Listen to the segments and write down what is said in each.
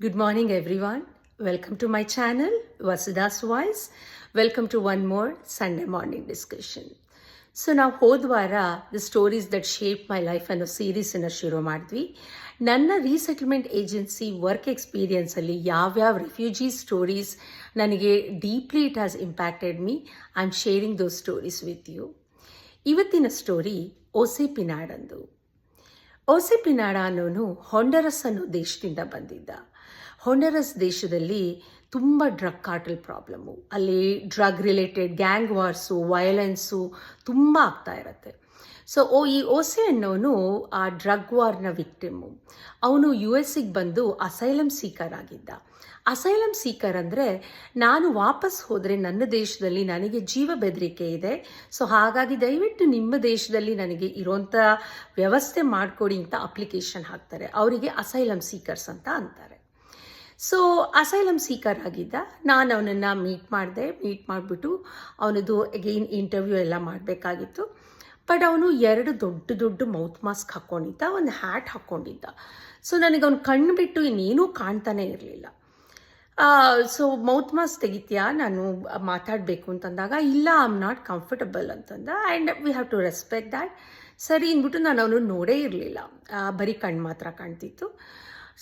Good morning, everyone. Welcome to my channel, Vasuda's Voice. Welcome to one more Sunday morning discussion. So ನಾವು ಹೋದ ವಾರ the stories that shape my life ಅನ್ನೋ ಸೀರೀಸನ್ನು ಶುರು ಮಾಡಿದ್ವಿ. ನನ್ನ resettlement agency work ಎಕ್ಸ್ಪೀರಿಯನ್ಸಲ್ಲಿ ಯಾವ್ಯಾವ ರೆಫ್ಯೂಜಿ ಸ್ಟೋರೀಸ್ ನನಗೆ deeply it has impacted me. I am sharing those stories with you. ಇವತ್ತಿನ ಸ್ಟೋರಿ ಓಸೆ ಪಿನಾಡಂದು. ಓಸೆ ಪಿನಾಡ ಅನ್ನೋನು ಹೊಂಡರಸ್ ಅನ್ನೋ ದೇಶದಿಂದ ಬಂದಿದ್ದ. ಹೊಂಡರಸ್ ದೇಶದಲ್ಲಿ ತುಂಬ ಡ್ರಗ್ ಕಾರ್ಟಲ್ ಪ್ರಾಬ್ಲಮ್ಮು, ಅಲ್ಲಿ drug related gang wars, violence ತುಂಬ ಆಗ್ತಾ ಇರತ್ತೆ. ಸೊ ಈ ಓಸೆ ಅನ್ನೋನು ಆ ಡ್ರಗ್ ವಾರ್ನ ವಿಕ್ಟಿಮ್ಮು. ಅವನು US ಬಂದು ಅಸೈಲಮ್ ಸೀಕರ್ ಆಗಿದ್ದ. ಅಸೈಲಮ್ ಸೀಕರ್ ಅಂದರೆ ನಾನು ವಾಪಸ್ ಹೋದರೆ ನನ್ನ ದೇಶದಲ್ಲಿ ನನಗೆ ಜೀವ ಬೆದರಿಕೆ ಇದೆ, ಸೊ ಹಾಗಾಗಿ ದಯವಿಟ್ಟು ನಿಮ್ಮ ದೇಶದಲ್ಲಿ ನನಗೆ ಇರೋಂಥ ವ್ಯವಸ್ಥೆ ಮಾಡಿಕೊಡಿ ಅಂತ ಅಪ್ಲಿಕೇಶನ್ ಹಾಕ್ತಾರೆ. ಅವರಿಗೆ ಅಸೈಲಮ್ ಸೀಕರ್ಸ್ ಅಂತ ಅಂತಾರೆ. ಸೊ ಅಸೈಲಮ್ ಸೀಕರ್ ಆಗಿದ್ದ. ನಾನು ಅವನನ್ನು ಮೀಟ್ ಮಾಡಿಬಿಟ್ಟು ಅವನದು ಅಗೈನ್ ಇಂಟರ್ವ್ಯೂ ಎಲ್ಲ ಮಾಡಬೇಕಾಗಿತ್ತು. ಬಟ್ ಅವನು 2 ದೊಡ್ಡ ಮೌತ್ ಮಾಸ್ಕ್ ಹಾಕ್ಕೊಂಡಿದ್ದ, ಒಂದು ಹ್ಯಾಟ್ ಹಾಕ್ಕೊಂಡಿದ್ದ. ಸೊ ನನಗೆ ಅವ್ನು ಕಣ್ಣು ಬಿಟ್ಟು ಇನ್ನೇನೂ ಕಾಣ್ತಾನೆ ಇರಲಿಲ್ಲ. ಸೊ ಮೌತ್ ಮಾಸ್ಕ್ ತೆಗಿತೀಯಾ, ನಾನು ಮಾತಾಡಬೇಕು ಅಂತಂದಾಗ ಇಲ್ಲ, ಐ ಆಮ್ ನಾಟ್ ಕಂಫರ್ಟಬಲ್ ಅಂತಂದ. And we have to respect that. ಸರಿ ಅಂದ್ಬಿಟ್ಟು ನಾನು ಅವನು ನೋಡೇ ಇರಲಿಲ್ಲ, ಬರೀ ಕಣ್ಣು ಮಾತ್ರ ಕಾಣ್ತಿತ್ತು.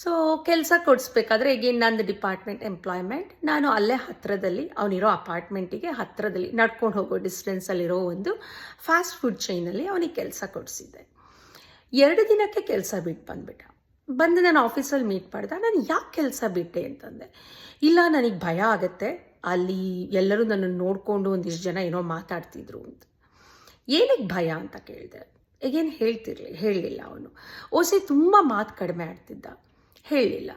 ಸೊ ಕೆಲಸ ಕೊಡಿಸ್ಬೇಕಾದ್ರೆ ಈಗೇನು ನಂದು ಡಿಪಾರ್ಟ್ಮೆಂಟ್ ಎಂಪ್ಲಾಯ್ಮೆಂಟ್, ನಾನು ಅಲ್ಲೇ ಹತ್ತಿರದಲ್ಲಿ ಅವನಿರೋ ಅಪಾರ್ಟ್ಮೆಂಟಿಗೆ ಹತ್ತಿರದಲ್ಲಿ ನಡ್ಕೊಂಡು ಹೋಗೋ ಡಿಸ್ಟೆನ್ಸಲ್ಲಿರೋ ಒಂದು ಫಾಸ್ಟ್ ಫುಡ್ ಚೈನಲ್ಲಿ ಅವನಿಗೆ ಕೆಲಸ ಕೊಡಿಸಿದ್ದೆ. 2 ದಿನಕ್ಕೆ ಕೆಲಸ ಬಿಟ್ಟು ಬಂದು ನಾನು ಆಫೀಸಲ್ಲಿ ಮೀಟ್ ಮಾಡ್ದೆ. ನಾನು ಯಾಕೆ ಕೆಲಸ ಬಿಟ್ಟೆ ಅಂತಂದೆ. ಇಲ್ಲ, ನನಗೆ ಭಯ ಆಗುತ್ತೆ, ಅಲ್ಲಿ ಎಲ್ಲರೂ ನನ್ನನ್ನು ನೋಡಿಕೊಂಡು ಒಂದಿಷ್ಟು ಜನ ಏನೋ ಮಾತಾಡ್ತಿದ್ರು ಅಂತ. ಏನಕ್ಕೆ ಭಯ ಅಂತ ಕೇಳಿದೆ. ಈಗೇನು ಹೇಳಲಿಲ್ಲ ಅವನು. ಓಸೆ ತುಂಬ ಮಾತು ಕಡಿಮೆ ಆಡ್ತಿದ್ದ, ಹೇಳಲಿಲ್ಲ.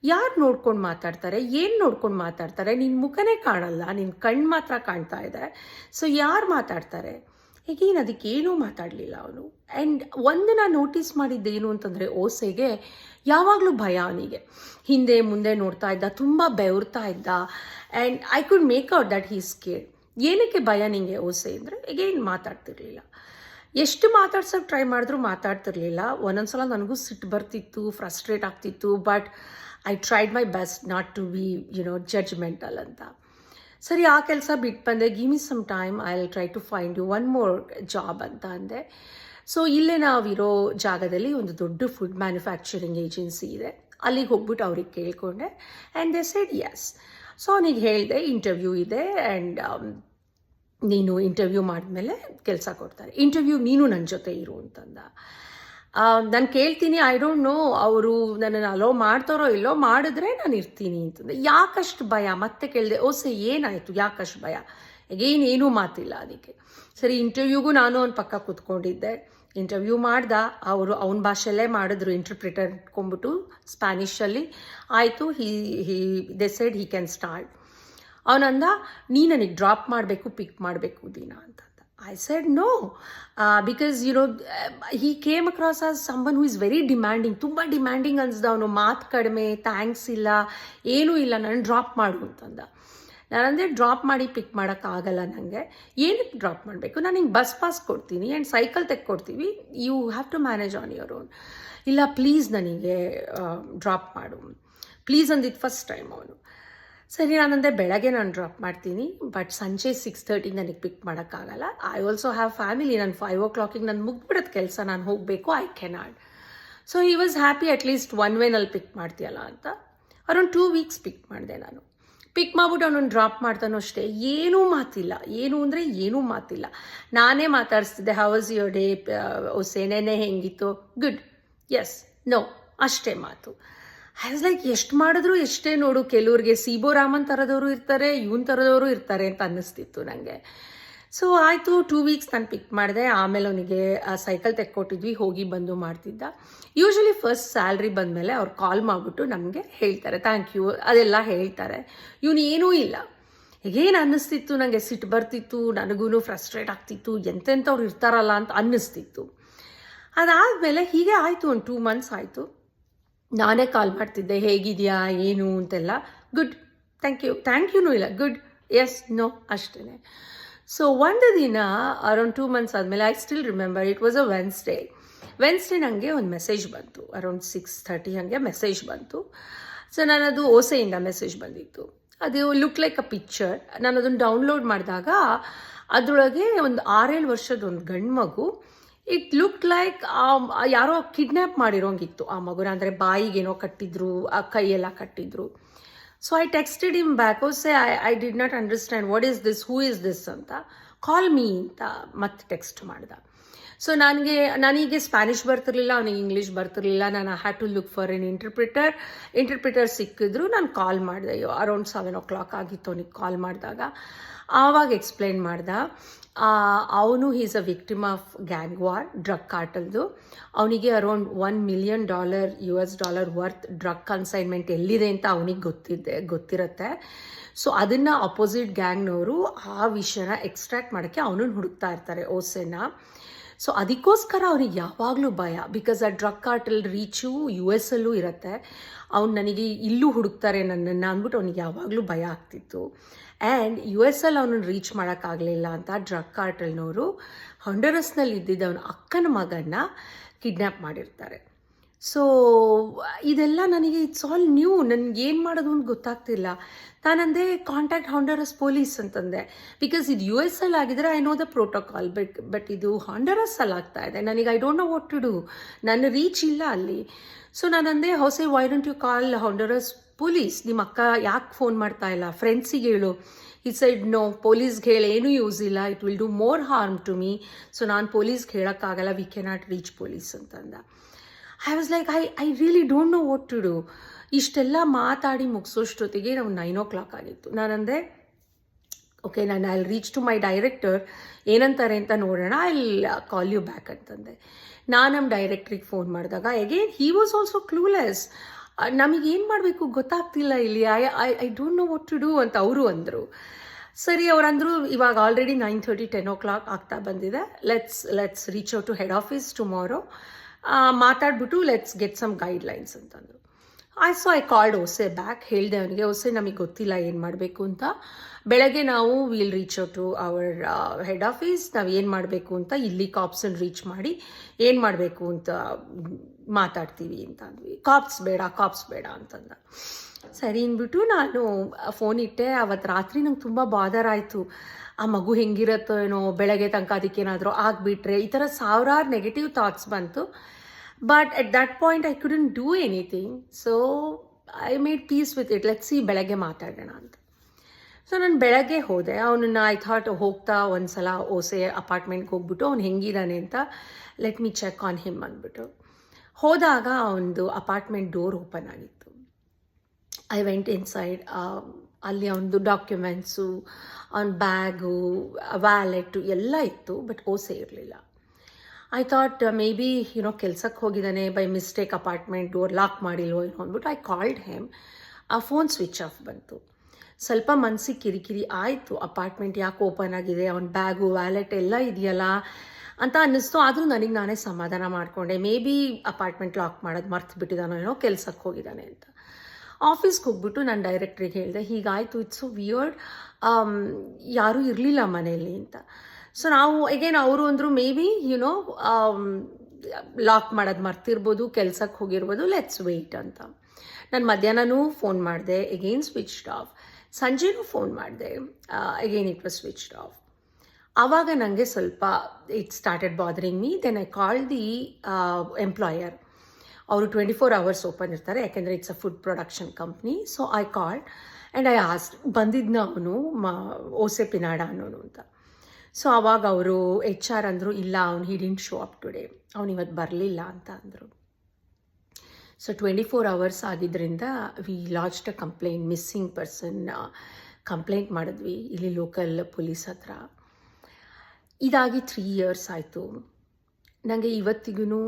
ಯಾರು ನೋಡ್ಕೊಂಡು ಮಾತಾಡ್ತಾರೆ, ಏನು ನೋಡ್ಕೊಂಡು ಮಾತಾಡ್ತಾರೆ, ನಿನ್ನ ಮುಖನೇ ಕಾಣಲ್ಲ, ನಿನ್ನ ಕಣ್ಣು ಮಾತ್ರ ಕಾಣ್ತಾ ಇದೆ, ಸೊ ಯಾರು ಮಾತಾಡ್ತಾರೆ. ಈಗೇನು ಅದಕ್ಕೇನೂ ಮಾತಾಡಲಿಲ್ಲ ಅವನು. ಆ್ಯಂಡ್ ಒಂದು ನಾನು ನೋಟಿಸ್ ಮಾಡಿದ್ದೇನು ಅಂತಂದರೆ, ಓಸೆಗೆ ಯಾವಾಗಲೂ ಭಯ. ಅವನಿಗೆ ಹಿಂದೆ ಮುಂದೆ ನೋಡ್ತಾ ಇದ್ದ, ತುಂಬ ಬೆವರ್ತಾ ಇದ್ದ. And I could make out that he scared. ಏನಕ್ಕೆ ಭಯ ನಿಂಗೆ ಓಸೆ ಅಂದರೆ, ಈಗೇನು ಮಾತಾಡ್ತಿರ್ಲಿಲ್ಲ. ಎಷ್ಟು ಮಾತಾಡ್ಸೋಕೆ ಟ್ರೈ ಮಾಡಿದ್ರು ಮಾತಾಡ್ತಿರ್ಲಿಲ್ಲ. ಒಂದೊಂದ್ಸಲ ನನಗೂ ಸಿಟ್ಟು ಬರ್ತಿತ್ತು, ಫ್ರಸ್ಟ್ರೇಟ್ ಆಗ್ತಿತ್ತು. But I tried my best not to be judgemental ಅಂತ. ಸರಿ, ಆ ಕೆಲಸ ಬಿಟ್ಟು ಬಂದೆ. Give me some time, I will try to find you one more job ಅಂತ ಅಂದೆ. ಸೊ ಇಲ್ಲೇ ನಾವಿರೋ ಜಾಗದಲ್ಲಿ ಒಂದು ದೊಡ್ಡ ಫುಡ್ ಮ್ಯಾನುಫ್ಯಾಕ್ಚರಿಂಗ್ ಏಜೆನ್ಸಿ ಇದೆ, ಅಲ್ಲಿಗೆ ಹೋಗ್ಬಿಟ್ಟು ಅವ್ರಿಗೆ ಕೇಳಿಕೊಂಡೆ. And they said yes. So ಅವನಿಗೆ ಹೇಳಿದೆ ಇಂಟರ್ವ್ಯೂ ಇದೆ, ಆ್ಯಂಡ್ ನೀನು ಇಂಟರ್ವ್ಯೂ ಮಾಡಿದ್ಮೇಲೆ ಕೆಲಸ ಕೊಡ್ತಾರೆ, ಇಂಟರ್ವ್ಯೂ ನೀನು ನನ್ನ ಜೊತೆ ಇರು ಅಂತಂದ. ನಾನು ಕೇಳ್ತೀನಿ, ಐ ಡೋಂಟ್ ನೋ ಅವರು ನನ್ನನ್ನು ಅಲೋ ಮಾಡ್ತಾರೋ ಇಲ್ಲೋ, ಮಾಡಿದ್ರೆ ನಾನು ಇರ್ತೀನಿ ಅಂತಂದೆ. ಯಾಕಷ್ಟು ಭಯ ಮತ್ತೆ ಕೇಳಿದೆ. ಓಸೆ ಏನಾಯಿತು, ಯಾಕಷ್ಟು ಭಯ? ಏನೂ ಮಾತಿಲ್ಲ ಅದಕ್ಕೆ. ಸರಿ, ಇಂಟರ್ವ್ಯೂಗೂ ನಾನು ಅವ್ನ ಪಕ್ಕ ಕೂತ್ಕೊಂಡಿದ್ದೆ. ಇಂಟರ್ವ್ಯೂ ಮಾಡ್ದ. ಅವನ ಭಾಷೆಯಲ್ಲೇ ಮಾಡಿದ್ರು, ಇಂಟರ್ಪ್ರಿಟರ್ ಇಟ್ಕೊಂಡ್ಬಿಟ್ಟು ಸ್ಪ್ಯಾನಿಷಲ್ಲಿ. ಆಯಿತು, they said he can start. ಅವನಂದ, ನೀ ನನಗೆ ಡ್ರಾಪ್ ಮಾಡಬೇಕು, ಪಿಕ್ ಮಾಡಬೇಕು ದಿನ ಅಂತಂದ. I said no, because he came across as someone who is very demanding. ತುಂಬ ಡಿಮ್ಯಾಂಡಿಂಗ್ ಅನ್ಸ್ದ ಅವನು. ಮಾತು ಕಡಿಮೆ, ಥ್ಯಾಂಕ್ಸ್ ಇಲ್ಲ, ಏನೂ ಇಲ್ಲ, ನಾನು ಡ್ರಾಪ್ ಮಾಡು ಅಂತಂದ. ನಾನಂದರೆ ಡ್ರಾಪ್ ಮಾಡಿ ಪಿಕ್ ಮಾಡೋಕ್ಕಾಗಲ್ಲ ನನಗೆ. ಏನಕ್ಕೆ ಡ್ರಾಪ್ ಮಾಡಬೇಕು, ನಾನು ಹಿಂಗೆ ಬಸ್ ಪಾಸ್ ಕೊಡ್ತೀನಿ ಆ್ಯಂಡ್ ಸೈಕಲ್ ತೆಕ್ಕೊಡ್ತೀವಿ, you have to manage on your own. ಇಲ್ಲ ಪ್ಲೀಸ್ ನನಗೆ ಡ್ರಾಪ್ ಮಾಡು ಪ್ಲೀಸ್ ಅಂದಿದ್ದು ಫಸ್ಟ್ ಟೈಮ್ ಅವನು. ಸರಿ, ನಾನಂದರೆ ಬೆಳಗ್ಗೆ ನಾನು ಡ್ರಾಪ್ ಮಾಡ್ತೀನಿ, ಬಟ್ ಸಂಜೆ 6:30 ನನಗೆ ಪಿಕ್ ಮಾಡೋಕ್ಕಾಗಲ್ಲ. I also have family. ನಾನು 5 o'clock ನಾನು ಮುಗ್ಬಿಡೋದು ಕೆಲಸ, ನಾನು ಹೋಗಬೇಕು, I cannot. So he was happy, at least one ವೇನಲ್ಲಿ ಪಿಕ್ ಮಾಡ್ತೀಯಲ್ಲ ಅಂತ. ಅರೌಂಡ್ 2 weeks ಪಿಕ್ ಮಾಡಿದೆ ನಾನು. ಪಿಕ್ ಮಾಡ್ಬಿಟ್ಟು ಅವನನ್ನು ಡ್ರಾಪ್ ಮಾಡ್ತಾನೋ ಅಷ್ಟೇ, ಏನೂ ಮಾತಿಲ್ಲ. ಏನು ಅಂದರೆ ಏನೂ ಮಾತಿಲ್ಲ. ನಾನೇ ಮಾತಾಡಿಸ್ತಿದ್ದೆ, how was your day Jose, ನೆನೆ ಹೆಂಗಿತ್ತು, ಗುಡ್, ಎಸ್, ನೋ, ಅಷ್ಟೇ ಮಾತು. ಐ ವಾಸ್ ಲೈಕ್, ಎಷ್ಟು ಮಾಡಿದ್ರು ಎಷ್ಟೇ ನೋಡು, ಕೆಲವ್ರಿಗೆ ಸಿಬೋರಾಮನ್ ಥರದವರು ಇರ್ತಾರೆ, ಇವನ್ ಥರದವರು ಇರ್ತಾರೆ ಅಂತ ಅನ್ನಿಸ್ತಿತ್ತು ನನಗೆ. ಸೊ ಆಯಿತು, 2 weeks ನಾನು ಪಿಕ್ ಮಾಡಿದೆ. ಆಮೇಲೆ ಅವನಿಗೆ ಸೈಕಲ್ ತೆಕ್ಕೊಟ್ಟಿದ್ವಿ, ಹೋಗಿ ಬಂದು ಮಾಡ್ತಿದ್ದ. ಯೂಶ್ವಲಿ ಫಸ್ಟ್ ಸ್ಯಾಲ್ರಿ ಬಂದಮೇಲೆ ಅವ್ರು ಕಾಲ್ ಮಾಡಿಬಿಟ್ಟು ನಮಗೆ ಹೇಳ್ತಾರೆ, ಥ್ಯಾಂಕ್ ಯು ಅದೆಲ್ಲ ಹೇಳ್ತಾರೆ. ಇವನು ಏನೂ ಇಲ್ಲ. ಹೇಗೇನು ಅನ್ನಿಸ್ತಿತ್ತು ನನಗೆ, ಸಿಟ್ಟು ಬರ್ತಿತ್ತು, ನನಗೂ ಫ್ರಸ್ಟ್ರೇಟ್ ಆಗ್ತಿತ್ತು, ಎಂತೆಂಥವ್ರು ಇರ್ತಾರಲ್ಲ ಅಂತ ಅನ್ನಿಸ್ತಿತ್ತು. ಅದಾದಮೇಲೆ ಹೀಗೆ ಆಯಿತು, ಒಂದು 2 months ಆಯಿತು. ನಾನೇ ಕಾಲ್ ಮಾಡ್ತಿದ್ದೆ, ಹೇಗಿದೆಯಾ ಏನು ಅಂತೆಲ್ಲ. ಗುಡ್, ಥ್ಯಾಂಕ್ ಯುನೂ ಇಲ್ಲ, ಗುಡ್, ಎಸ್, ನೋ, ಅಷ್ಟೇ. ಸೊ ಒಂದು ದಿನ ಅರೌಂಡ್ 2 months ಆದಮೇಲೆ, I still remember, it was a Wednesday ನನಗೆ ಒಂದು ಮೆಸೇಜ್ ಬಂತು. ಅರೌಂಡ್ 6:30 ಹಾಗೆ ಮೆಸೇಜ್ ಬಂತು. ಸೊ ನಾನದು ಓಸೆಯಿಂದ ಮೆಸೇಜ್ ಬಂದಿತ್ತು. ಅದು ಲುಕ್ ಲೈಕ್ ಅ ಪಿಕ್ಚರ್. ನಾನು ಅದನ್ನು ಡೌನ್ಲೋಡ್ ಮಾಡಿದಾಗ ಅದರೊಳಗೆ ಒಂದು 6-7 ವರ್ಷದ ಒಂದು ಗಂಡು ಮಗು. ಇಟ್ ಲುಕ್ ಲೈಕ್ ಯಾರೋ ಕಿಡ್ನ್ಯಾಪ್ ಮಾಡಿರೋಂಗಿತ್ತು ಆ ಮಗುನ. ಅಂದರೆ ಬಾಯಿಗೇನೋ ಕಟ್ಟಿದ್ರು, ಆ ಕೈಯೆಲ್ಲ ಕಟ್ಟಿದ್ರು. So I texted him back. I did not understand what is this, who is this ಅಂತ. ಕಾಲ್ ಮೀ ಅಂತ ಮತ್ತೆ ಟೆಕ್ಸ್ಟ್ ಮಾಡ್ದೆ. ಸೊ ನನಗೆ ಸ್ಪ್ಯಾನಿಷ್ ಬರ್ತಿರ್ಲಿಲ್ಲ, ಅವನಿಗೆ ಇಂಗ್ಲೀಷ್ ಬರ್ತಿರ್ಲಿಲ್ಲ. ನಾನು had to look for an interpreter ಸಿಕ್ಕಿದ್ರು. ನಾನು ಕಾಲ್ ಮಾಡಿದೆ. ಅರೌಂಡ್ 7 o'clock ಆಗಿತ್ತು ಅವನಿಗೆ ಕಾಲ್ ಮಾಡಿದಾಗ. ಆವಾಗ ಎಕ್ಸ್ಪ್ಲೈನ್ ಮಾಡ್ದೆ, ಅವನು is a victim of gang war, drug ಕಾರ್ಟಲ್ದು. ಅವನಿಗೆ around $1 million US dollar worth drug consignment ಎಲ್ಲಿದೆ ಅಂತ ಅವನಿಗೆ ಗೊತ್ತಿರುತ್ತೆ. ಸೊ ಅದನ್ನು ಅಪೋಸಿಟ್ ಗ್ಯಾಂಗ್ನವರು ಆ ವಿಷಯನ ಎಕ್ಸ್ಟ್ರಾಕ್ಟ್ ಮಾಡೋಕ್ಕೆ ಅವನನ್ನು ಹುಡುಕ್ತಾ ಇರ್ತಾರೆ, ಓಸೆನ. ಸೊ ಅದಕ್ಕೋಸ್ಕರ ಅವ್ನಿಗೆ ಯಾವಾಗಲೂ ಭಯ, ಬಿಕಾಸ್ ಆ ಡ್ರಗ್ ಕಾರ್ಟಲ್ ರೀಚು US ಅಲ್ಲೂ ಇರುತ್ತೆ. ಅವ್ನು ನನಗೆ ಇಲ್ಲೂ ಹುಡುಕ್ತಾರೆ ನನ್ನನ್ನು ಅಂದ್ಬಿಟ್ಟು ಅವ್ನಿಗೆ ಯಾವಾಗಲೂ ಭಯ ಆಗ್ತಿತ್ತು. ಆ್ಯಂಡ್ US ಅಲ್ಲಿ ಅವನನ್ನು ರೀಚ್ ಮಾಡೋಕ್ಕಾಗಲಿಲ್ಲ ಅಂತ ಡ್ರಗ್ ಕಾರ್ಟಲ್ನವರು ಹಾಂಡರಸ್ನಲ್ಲಿ ಇದ್ದಿದ್ದ ಅವನ ಅಕ್ಕನ ಮಗನ್ನ ಕಿಡ್ನ್ಯಾಪ್ ಮಾಡಿರ್ತಾರೆ. ಸೊ ಇದೆಲ್ಲ ನನಗೆ ಇಟ್ಸ್ ಆಲ್ ನ್ಯೂ. ನನಗೇನು ಮಾಡೋದು ಅಂತ ಗೊತ್ತಾಗ್ತಿಲ್ಲ. ನಾನಂದೆ ಕಾಂಟ್ಯಾಕ್ಟ್ ಹಾಂಡರಸ್ ಪೊಲೀಸ್ ಅಂತಂದೆ, ಬಿಕಾಸ್ ಇದು US ಅಲ್ಲಿ ಆಗಿದ್ರೆ I know the protocol. But ಇದು ಹಾಂಡರಸ್ ಅಲ್ಲಿ ಆಗ್ತಾ ಇದೆ. ನನಗೆ I don't know what to do. ನನ್ನ ರೀಚ್ ಇಲ್ಲ ಅಲ್ಲಿ. ಸೊ ನಾನಂದೆ, Jose why don't you call Honduras police? ನಿಮ್ಮ ಅಕ್ಕ ಯಾಕೆ ಫೋನ್ ಮಾಡ್ತಾ ಇಲ್ಲ? ಫ್ರೆಂಡ್ಸಿಗೆ ಹೇಳು. ಈ ಸೈಡ್ ನೋ, ಪೊಲೀಸ್ಗೆ ಹೇಳಿ ಏನೂ ಯೂಸ್ ಇಲ್ಲ, it will do more harm to me. So ನಾನು ಪೊಲೀಸ್ಗೆ ಹೇಳೋಕ್ಕಾಗಲ್ಲ, ವಿ ಕೆನಾಟ್ ರೀಚ್ ಪೊಲೀಸ್ ಅಂತಂದ. I was like, I really don't know what to do. ಇಷ್ಟೆಲ್ಲ ಮಾತಾಡಿ ಮುಗಿಸೋಷ್ಟೊತ್ತಿಗೆ ನಾವು 9 o'clock ಆಗಿತ್ತು. ನಾನಂದೆ, ಓಕೆ, ನಾನು I reach to my director, ಏನಂತಾರೆ ಅಂತ ನೋಡೋಣ, ಐ ಕಾಲ್ ಯು ಬ್ಯಾಕ್ ಅಂತಂದೆ. ನಾನು ನಮ್ಮ ಡೈರೆಕ್ಟ್ರಿಗೆ ಫೋನ್ ಮಾಡಿದಾಗ again he was also clueless. ನಮಗೇನು ಮಾಡಬೇಕು ಗೊತ್ತಾಗ್ತಿಲ್ಲ ಇಲ್ಲಿ, I don't know what to do ಅಂತ ಅವರು ಅಂದರು. ಸರಿ, ಅವರಂದರು, ಇವಾಗ ಆಲ್ರೆಡಿ 9:30 10 o'clock ಆಗ್ತಾ ಬಂದಿದೆ, let's reach out to head office tomorrow, ಮಾತಾಡ್ಬಿಟ್ಟು ಲೆಟ್ಸ್ ಗೆಟ್ ಸಮ್ ಗೈಡ್ಲೈನ್ಸ್ ಅಂತಂದರು. I called Jose back. ಹೇಳಿದೆ ಅವನಿಗೆ, ಓಸೆ ನಮಗೆ ಗೊತ್ತಿಲ್ಲ ಏನು ಮಾಡಬೇಕು ಅಂತ. ಬೆಳಗ್ಗೆ ನಾವು will reach out to our head office, ನಾವು ಏನು ಮಾಡಬೇಕು ಅಂತ ಇಲ್ಲಿ ಕಾಪ್ಸನ್ನು ರೀಚ್ ಮಾಡಿ ಏನು ಮಾಡಬೇಕು ಅಂತ ಮಾತಾಡ್ತೀವಿ ಅಂತ ಅಂದ್ವಿ. ಕಾಪ್ಸ್ ಬೇಡ ಅಂತಂದ. ಸರಿ ಅಂದ್ಬಿಟ್ಟು ನಾನು ಫೋನ್ ಇಟ್ಟೆ. ಅವತ್ತು ರಾತ್ರಿ ನಂಗೆ ತುಂಬ ಬಾದರ್ ಆಯಿತು. ಆ ಮಗು ಹೆಂಗಿರುತ್ತೋ ಏನೋ, ಬೆಳಗ್ಗೆ ತನಕ ಅದಕ್ಕೇನಾದರೂ ಆಗಿಬಿಟ್ರೆ, ಈ ಥರ ಸಾವಿರಾರು ನೆಗೆಟಿವ್ ಥಾಟ್ಸ್ ಬಂತು. But at that point I couldn't do anything. So I made peace with it. Let's see, ಬೆಳಗ್ಗೆ ಮಾತಾಡೋಣ ಅಂತ. ಸೊ ನಾನು ಬೆಳಗ್ಗೆ ಹೋದೆ. ಅವನನ್ನು ಐ ಥಾಟ್ ಹೋಗ್ತಾ ಒಂದು ಸಲ ಓಸೆ ಅಪಾರ್ಟ್ಮೆಂಟ್ಗೆ ಹೋಗ್ಬಿಟ್ಟು ಅವ್ನು ಹೆಂಗಿದ್ದಾನೆ ಅಂತ let me check on him ಅಂದ್ಬಿಟ್ಟು ಹೋದಾಗ ಅವನದು ಅಪಾರ್ಟ್ಮೆಂಟ್ ಡೋರ್ ಓಪನ್ ಆಗಿತ್ತು. I went inside. ಅಲ್ಲಿ ಅವನದು ಡಾಕ್ಯುಮೆಂಟ್ಸು, ಅವನ ಬ್ಯಾಗು, ವ್ಯಾಲೆಟು ಎಲ್ಲ ಇತ್ತು. ಬಟ್ ಓಸೆ ಇರಲಿಲ್ಲ. ಐ ಥಾಟ್ ಮೇ ಬಿ ಕೆಲ್ಸಕ್ಕೆ ಹೋಗಿದ್ದಾನೆ, by mistake apartment door lock ಮಾಡಿಲ್ವೋ ಏನೋ ಅಂದ್ಬಿಟ್ಟು ಐ ಕಾಲ್ಡ್ ಹಿಮ್. ಆ ಫೋನ್ ಸ್ವಿಚ್ ಆಫ್ ಬಂತು. ಸ್ವಲ್ಪ ಮನಸ್ಸಿಗೆ ಕಿರಿಕಿರಿ ಆಯಿತು, ಅಪಾರ್ಟ್ಮೆಂಟ್ ಯಾಕೆ ಓಪನ್ ಆಗಿದೆ, ಅವನ ಬ್ಯಾಗು ವ್ಯಾಲೆಟ್ ಎಲ್ಲ ಇದೆಯಲ್ಲ ಅಂತ ಅನ್ನಿಸ್ತು. ಆದರೂ ನನಗೆ ನಾನೇ ಸಮಾಧಾನ ಮಾಡಿಕೊಂಡೆ, ಮೇ ಬಿ ಅಪಾರ್ಟ್ಮೆಂಟ್ ಲಾಕ್ ಮಾಡೋದು ಮರ್ತು ಬಿಟ್ಟಿದ್ದಾನೋ ಏನೋ, ಕೆಲ್ಸಕ್ಕೆ ಹೋಗಿದ್ದಾನೆ ಅಂತ. ಆಫೀಸ್ಗೆ ಹೋಗ್ಬಿಟ್ಟು ನಾನು ಡೈರೆಕ್ಟ್ರಿಗೆ ಹೇಳಿದೆ, ಹೀಗಾಯಿತು, ಇಟ್ಸ್ ಸೊ ವಿಯರ್ಡ್, ಯಾರೂ ಇರಲಿಲ್ಲ ಮನೆಯಲ್ಲಿ ಅಂತ. ಸೊ ನಾವು ಅಗೇನ್ ಅವರು ಅಂದರು, ಮೇ ಬಿ ಲಾಕ್ ಮಾಡೋದು ಮರ್ತಿರ್ಬೋದು, ಕೆಲ್ಸಕ್ಕೆ ಹೋಗಿರ್ಬೋದು, ಲೆಟ್ಸ್ ವೆಯ್ಟ್ ಅಂತ. ನಾನು ಮಧ್ಯಾಹ್ನನೂ ಫೋನ್ ಮಾಡಿದೆ, ಅಗೇನ್ ಸ್ವಿಚ್ಡ್ ಆಫ್. ಸಂಜೆನೂ ಫೋನ್ ಮಾಡಿದೆ, again it was switched off. ಆವಾಗ ನನಗೆ ಸ್ವಲ್ಪ it started bothering me. Then I called the employer. ಅವರು 24 hours ಓಪನ್ ಇರ್ತಾರೆ, ಯಾಕೆಂದರೆ it's a food production company. So I called and I asked, ಬಂದಿದ್ನ ಅವನು ಓಸೆ ಪಿನಾಡ ಅನ್ನೋನು ಅಂತ. ಸೊ ಆವಾಗ ಅವರು HR ಅಂದರು, ಇಲ್ಲ, ಅವ್ನು he didn't show up today, ಅವ್ನು ಇವತ್ತು ಬರಲಿಲ್ಲ ಅಂತ ಅಂದರು. ಸೊ 24 hours ಆಗಿದ್ದರಿಂದ we lodged a complaint, missing person complaint ಮಾಡಿದ್ವಿ ಇಲ್ಲಿ ಲೋಕಲ್ ಪೊಲೀಸ್ ಹತ್ರ. ಇದಾಗಿ 3 years ಆಯಿತು. ನನಗೆ ಇವತ್ತಿಗೂ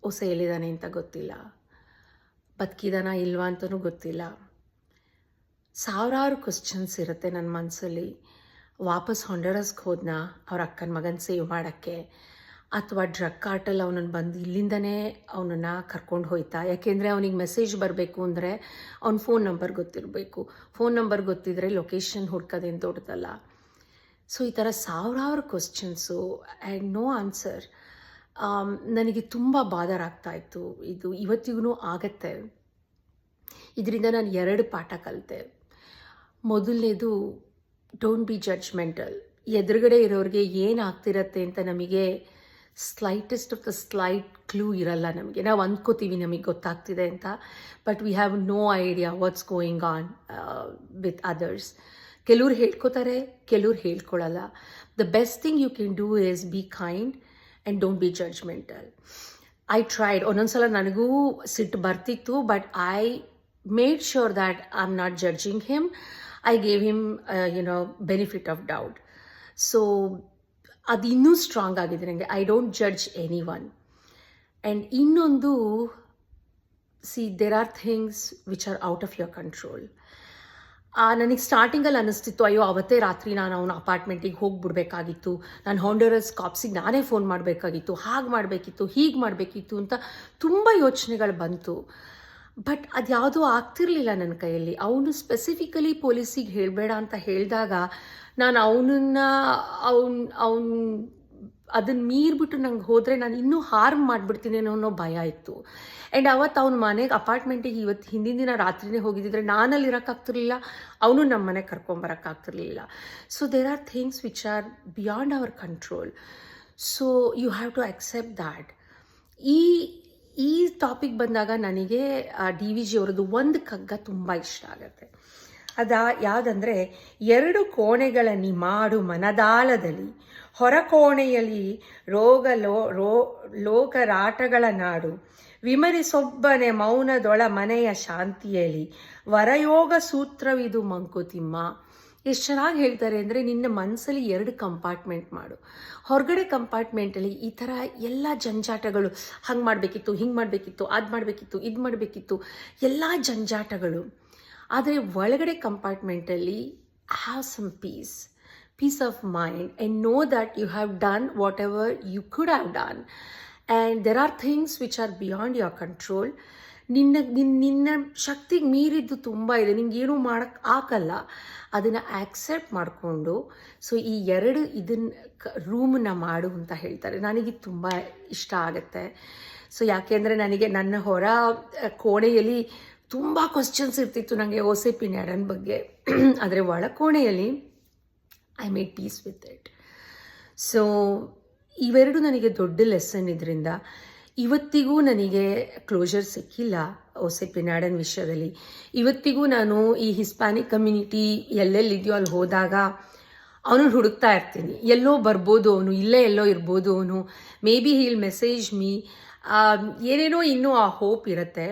ಹೊಸ ಎಲ್ಲಿದ್ದಾನೆ ಅಂತ ಗೊತ್ತಿಲ್ಲ, ಬದುಕಿದಾನ ಇಲ್ವಾ ಅಂತಲೂ ಗೊತ್ತಿಲ್ಲ. ಸಾವಿರಾರು ಕ್ವಶನ್ಸ್ ಇರುತ್ತೆ ನನ್ನ ಮನಸ್ಸಲ್ಲಿ. ವಾಪಸ್ ಹಾಂಡರಸ್ಗೆ ಹೋದ್ನ ಅವ್ರ ಅಕ್ಕನ ಮಗನ ಸೇವ್ ಮಾಡೋಕ್ಕೆ, ಅಥವಾ ಡ್ರಗ್ ಕಾರ್ಟಲ್ ಅವನನ್ನು ಬಂದು ಇಲ್ಲಿಂದನೇ ಅವನನ್ನು ಕರ್ಕೊಂಡು ಹೋಯ್ತಾ? ಯಾಕೆಂದರೆ ಅವನಿಗೆ ಮೆಸೇಜ್ ಬರಬೇಕು ಅಂದರೆ ಅವ್ನ ಫೋನ್ ನಂಬರ್ ಗೊತ್ತಿರಬೇಕು. ಫೋನ್ ನಂಬರ್ ಗೊತ್ತಿದ್ದರೆ ಲೊಕೇಶನ್ ಹುಡ್ಕೋದೇನು ದೊಡ್ಡದಲ್ಲ. ಸೊ ಈ ಥರ ಸಾವಿರಾರು ಕ್ವಶನ್ಸು ಆ್ಯಂಡ್ ನೋ ಆನ್ಸರ್. ನನಗೆ ತುಂಬ ಬಾದರ್ ಆಗ್ತಾಯಿತ್ತು. ಇದು ಇವತ್ತಿಗೂ ಆಗತ್ತೆ. ಇದರಿಂದ ನಾನು 2 ಪಾಠ ಕಲಿತೆ. ಮೊದಲನೇದು, ಡೋಂಟ್ ಬಿ ಜಡ್ಜ್ಮೆಂಟಲ್. ಎದುರುಗಡೆ ಇರೋರಿಗೆ ಏನಾಗ್ತಿರತ್ತೆ ಅಂತ ನಮಗೆ slightest of the slight clue ಇರಲ್ಲ. ನಾವು ಅಂದ್ಕೋತೀವಿ ನಮಗೆ ಗೊತ್ತಾಗ್ತಿದೆ ಅಂತ, but we have no idea what's going on with others. ಕೆಲವ್ರು ಹೇಳ್ಕೊತಾರೆ, ಕೆಲವ್ರು ಹೇಳ್ಕೊಳಲ್ಲ. The best thing you can do is be kind and don't be judgmental. I tried. ಒಂದೊಂದ್ಸಲ ನನಗೂ ಸಿಟ್ಟು ಬರ್ತಿತ್ತು, but I made sure that I am not judging him. I gave him benefit of doubt. ಸೊ ಅದು ಇನ್ನೂ strong ಆಗಿದೆ ನನಗೆ. I don't judge anyone. And ಇನ್ನೊಂದು, there are things which are out of your control. ನನಗೆ ಸ್ಟಾರ್ಟಿಂಗಲ್ಲಿ ಅನ್ನಿಸ್ತಿತ್ತು, ಅಯ್ಯೋ ಅವತ್ತೇ ರಾತ್ರಿ ನಾನು ಅವನ ಅಪಾರ್ಟ್ಮೆಂಟಿಗೆ ಹೋಗಿಬಿಡ್ಬೇಕಾಗಿತ್ತು, ನಾನು ಹಾಂಡುರಸ್ ಕಾಪ್ಸಿಗೆ ನಾನೇ ಫೋನ್ ಮಾಡಬೇಕಾಗಿತ್ತು, ಹಾಗೆ ಮಾಡಬೇಕಿತ್ತು, ಹೀಗೆ ಮಾಡಬೇಕಿತ್ತು ಅಂತ ತುಂಬ ಯೋಚನೆಗಳು ಬಂತು. ಬಟ್ ಅದು ಯಾವುದೂ ಆಗ್ತಿರ್ಲಿಲ್ಲ ನನ್ನ ಕೈಯಲ್ಲಿ. ಅವನು ಸ್ಪೆಸಿಫಿಕಲಿ ಪೊಲೀಸಿಗೆ ಹೇಳಬೇಡ ಅಂತ ಹೇಳಿದಾಗ ನಾನು ಅವನು ಅದನ್ನು ಮೀರಿಬಿಟ್ಟು ನಂಗೆ ಹೋದರೆ ನಾನು ಇನ್ನೂ ಹಾರ್ಮ್ ಮಾಡಿಬಿಡ್ತೀನಿ ಅನ್ನೋ ಭಯ ಇತ್ತು. ಆ್ಯಂಡ್ ಅವತ್ತು ಅವನ ಮನೆಗೆ ಅಪಾರ್ಟ್ಮೆಂಟಿಗೆ ಹಿಂದಿನ ದಿನ ರಾತ್ರಿನೇ ಹೋಗಿದ್ದಿದ್ರೆ ನಾನಲ್ಲಿ ಇರೋಕ್ಕಾಗ್ತಿರ್ಲಿಲ್ಲ, ಅವನು ನಮ್ಮ ಮನೆಗೆ ಕರ್ಕೊಂಬರೋಕ್ಕಾಗ್ತಿರ್ಲಿಲ್ಲ. So there are things which are beyond our control. So you have to accept that. ಈ ಟಾಪಿಕ್ ಬಂದಾಗ ನನಗೆ DVG ಅವರದ್ದು ಒಂದು ಕಗ್ಗ ತುಂಬ ಇಷ್ಟ ಆಗುತ್ತೆ. ಯಾವುದಂದರೆ, 2 ಕೋಣೆಗಳಲ್ಲಿ ಮಾಡು ಮನದಾಳದಲ್ಲಿ, ಹೊರ ಕೋಣೆಯಲ್ಲಿ ಲೋಕರಾಟಗಳ ನಾಡು, ವಿಮರಿಸೊಬ್ಬನೆ ಮೌನದೊಳ ಮನೆಯ ಶಾಂತಿಯಲ್ಲಿ, ವರಯೋಗ ಸೂತ್ರವಿದು ಮಂಕುತಿಮ್ಮ. ಎಷ್ಟು ಚೆನ್ನಾಗಿ ಹೇಳ್ತಾರೆ ಅಂದರೆ, ನಿನ್ನ ಮನಸ್ಸಲ್ಲಿ 2 ಕಂಪಾರ್ಟ್ಮೆಂಟ್ ಮಾಡು. ಹೊರಗಡೆ ಕಂಪಾರ್ಟ್ಮೆಂಟಲ್ಲಿ ಈ ಥರ ಎಲ್ಲ ಜಂಜಾಟಗಳು, ಹಂಗೆ ಮಾಡಬೇಕಿತ್ತು, ಹಿಂಗೆ ಮಾಡಬೇಕಿತ್ತು, ಅದು ಮಾಡಬೇಕಿತ್ತು, ಇದು ಮಾಡಬೇಕಿತ್ತು, ಎಲ್ಲ ಜಂಜಾಟಗಳು. ಆದರೆ ಒಳಗಡೆ ಕಂಪಾರ್ಟ್ಮೆಂಟಲ್ಲಿ have some peace of mind and know that you have done whatever you could have done. And there are things which are beyond your control. ನಿನ್ನ ಶಕ್ತಿಗೆ ಮೀರಿದ್ದು ತುಂಬ ಇದೆ, ನಿಂಗೇನೂ ಮಾಡೋಕ್ಕೆ ಆಗಲ್ಲ. ಅದನ್ನು ಆಕ್ಸೆಪ್ಟ್ ಮಾಡಿಕೊಂಡು, ಸೊ ಈ 2 ರೂಮನ್ನ ಮಾಡು ಅಂತ ಹೇಳ್ತಾರೆ. ನನಗೆ ತುಂಬ ಇಷ್ಟ ಆಗುತ್ತೆ. ಸೊ ಯಾಕೆಂದರೆ ನನಗೆ ನನ್ನ ಹೊರ ಕೋಣೆಯಲ್ಲಿ ತುಂಬ ಕ್ವಶನ್ಸ್ ಇರ್ತಿತ್ತು ನನಗೆ ಓಸೆಪಿ ನ್ಯಾಡನ್ ಬಗ್ಗೆ. ಆದರೆ ಒಳ ಕೋಣೆಯಲ್ಲಿ I made peace with it. So ಇವೆರಡು ನನಗೆ ದೊಡ್ಡ ಲೆಸನ್. ಇದರಿಂದ ಇವತ್ತಿಗೂ ನನಗೆ ಕ್ಲೋಜರ್ ಸಿಕ್ಕಿಲ್ಲ ಓಸೆಪಿ ನ್ಯಾಡನ್ ವಿಷಯದಲ್ಲಿ. ಇವತ್ತಿಗೂ ನಾನು ಈ ಹಿಸ್ಪ್ಯಾನಿಕ್ ಕಮ್ಯುನಿಟಿ ಎಲ್ಲೆಲ್ಲಿದೆಯೋ ಅಲ್ಲಿ ಹೋದಾಗ ಅವನನ್ನು ಹುಡುಕ್ತಾ ಇರ್ತೀನಿ. ಎಲ್ಲೋ ಬರ್ಬೋದು ಅವನು, ಇಲ್ಲೇ ಎಲ್ಲೋ ಇರ್ಬೋದು ಅವನು, maybe he'll message me, ಏನೇನೋ ಇನ್ನೂ ಆ ಹೋಪ್ ಇರುತ್ತೆ.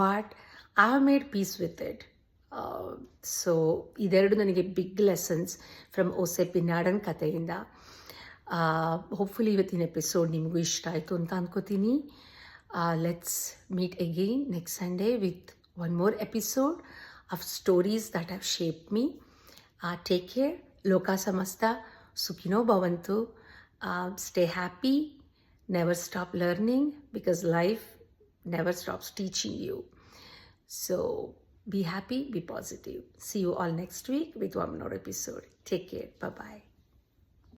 But I have made peace with it. So ಇದೆರಡು ನನಗೆ ಬಿಗ್ ಲೆಸನ್ಸ್ ಫ್ರಮ್ ಓಸೆಪಿ ನ್ಯಾಡನ್ ಕಥೆಯಿಂದ. ಹೋಪ್ಫುಲಿ ಇವತ್ತಿನ ಎಪಿಸೋಡ್ ನಿಮಗೂ ಇಷ್ಟ ಆಯಿತು ಅಂತ ಅಂದ್ಕೋತೀನಿ. Let's meet again next Sunday with one more episode of stories that have shaped me. Take care. ಲೋಕ ಸಮಸ್ತ ಸುಖಿನೋ ಭವಂತು. Stay happy. Never stop learning because life never stops teaching you. So be happy, be positive. See you all next week with one more episode. Take care. Bye-bye.